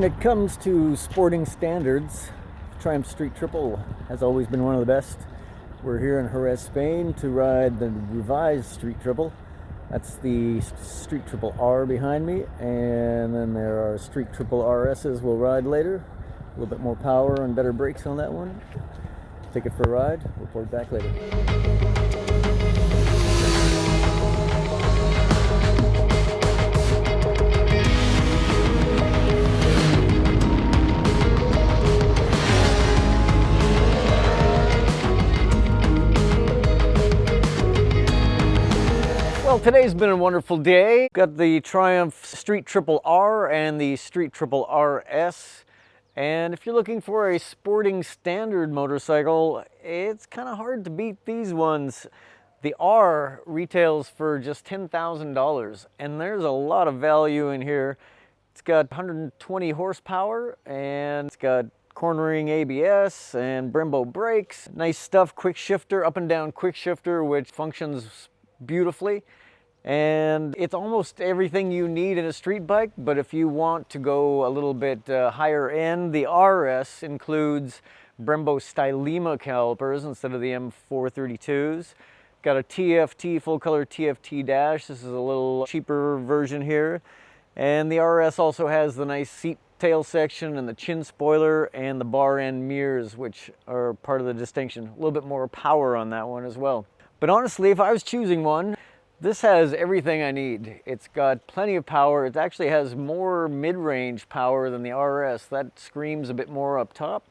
it comes to sporting standards, Triumph Street Triple has always been one of the best. We're here in Jerez, Spain to ride the revised Street Triple. That's the Street Triple R behind me, and then there are Street Triple RSs we'll ride later. A little bit more power and better brakes on that one. Take it for a ride, report back later. Well, today's been a wonderful day. Got the Triumph Street Triple R and the Street Triple RS. And if you're looking for a sporting standard motorcycle, it's kind of hard to beat these ones. The R retails for just $10,000, and there's a lot of value in here. It's got 120 horsepower, and it's got cornering ABS and Brembo brakes. Nice stuff, quick shifter, up and down quick shifter, which functions beautifully. And it's almost everything you need in a street bike, but if you want to go a little bit higher end, the RS includes Brembo Stylema calipers instead of the M432s. Got a TFT, full color TFT dash. This is a little cheaper version here. And the RS also has the nice seat tail section and the chin spoiler and the bar end mirrors, which are part of the distinction. A little bit more power on that one as well. But honestly, if I was choosing one, this has everything I need. It's got plenty of power. It actually has more mid-range power than the RS. That screams a bit more up top.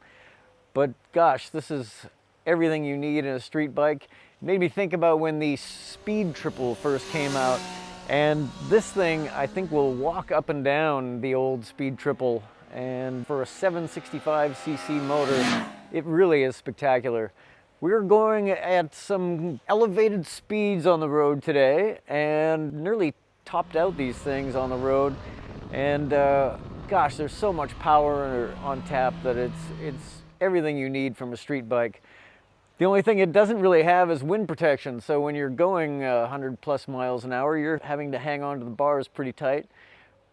But gosh, this is everything you need in a street bike. It made me think about when the Speed Triple first came out. And this thing, I think, will walk up and down the old Speed Triple. And for a 765cc motor, it really is spectacular. We're going at some elevated speeds on the road today and nearly topped out these things on the road. And gosh, there's so much power on tap that it's everything you need from a street bike. The only thing it doesn't really have is wind protection. So when you're going 100 plus miles an hour, you're having to hang on to the bars pretty tight.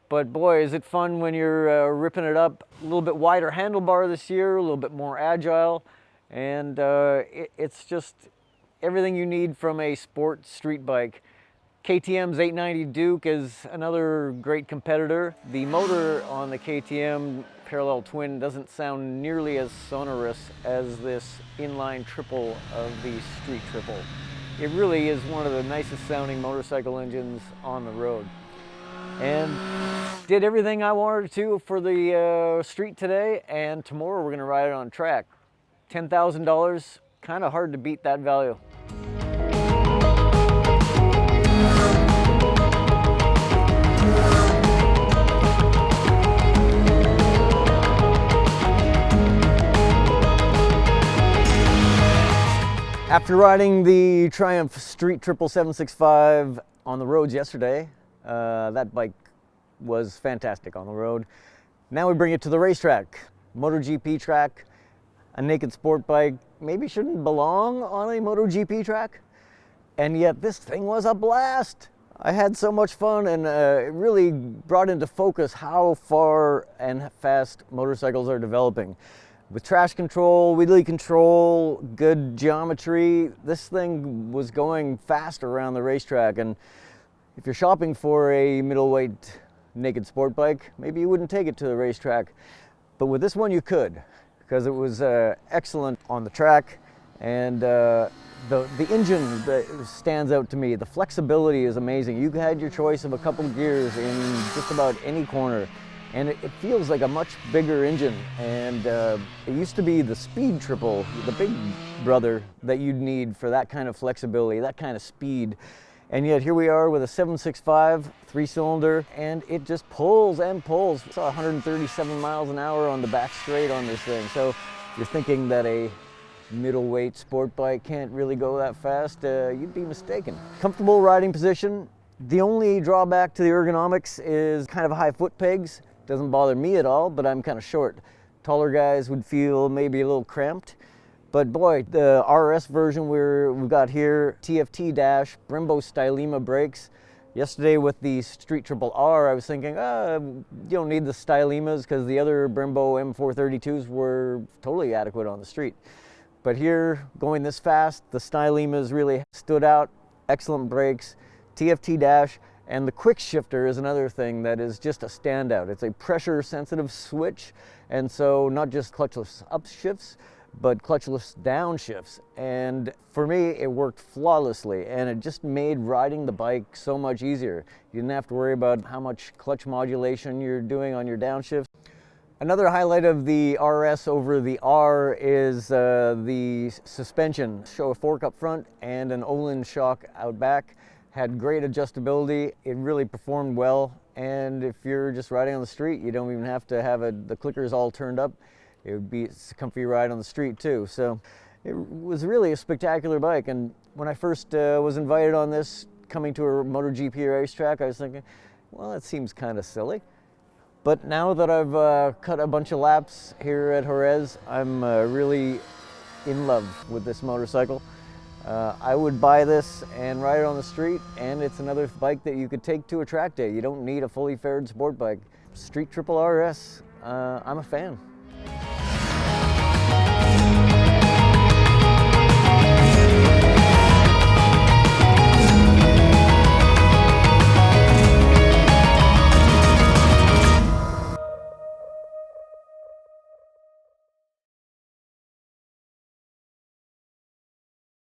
But boy, is it fun when you're ripping it up. A little bit wider handlebar this year, a little bit more agile. And it's just everything you need from a sport street bike. KTM's 890 Duke is another great competitor. The motor on the KTM parallel twin doesn't sound nearly as sonorous as this inline triple of the Street Triple. It really is one of the nicest sounding motorcycle engines on the road. And did everything I wanted to for the street today, and tomorrow we're gonna ride it on track. $10,000, kind of hard to beat that value. After riding the Triumph Street Triple 765 on the roads yesterday, that bike was fantastic on the road. Now we bring it to the racetrack, MotoGP track. A naked sport bike maybe shouldn't belong on a MotoGP track, and yet this thing was a blast. I had so much fun, and it really brought into focus how far and fast motorcycles are developing. With traction control, wheelie control, good geometry, this thing was going fast around the racetrack. And if you're shopping for a middleweight naked sport bike, maybe you wouldn't take it to the racetrack, but with this one you could, because it was excellent on the track, and the engine that stands out to me. The flexibility is amazing. You had your choice of a couple of gears in just about any corner, and it feels like a much bigger engine. And it used to be the Speed Triple, the big brother that you'd need for that kind of flexibility, that kind of speed. And yet here we are with a 765 3-cylinder, and it just pulls and pulls. I saw 137 miles an hour on the back straight on this thing. So you're thinking that a middleweight sport bike can't really go that fast, you'd be mistaken. Comfortable riding position. The only drawback to the ergonomics is kind of high foot pegs. Doesn't bother me at all, but I'm kind of short. Taller guys would feel maybe a little cramped. But boy, the RS version we've got here, TFT dash, Brembo Stylema brakes, Yesterday with the Street Triple R, I was thinking, you don't need the Stylemas because the other Brembo M432s were totally adequate on the street. But here, going this fast, the Stylemas really stood out. Excellent brakes, TFT dash, and the quick shifter is another thing that is just a standout. It's a pressure sensitive switch, and so not just clutchless upshifts, but clutchless downshifts. And for me, it worked flawlessly, and it just made riding the bike so much easier. You didn't have to worry about how much clutch modulation you're doing on your downshift. Another highlight of the RS over the R is the suspension. Show a fork up front and an Olin shock out back. Had great adjustability. It really performed well, and if you're just riding on the street, you don't even have to have the clickers all turned up. It would be a comfy ride on the street too. So it was really a spectacular bike. And when I first was invited on this, coming to a MotoGP racetrack, I was thinking, well, that seems kind of silly. But now that I've cut a bunch of laps here at Jerez, I'm really in love with this motorcycle. I would buy this and ride it on the street, and it's another bike that you could take to a track day. You don't need a fully fared sport bike. Street Triple RS, I'm a fan.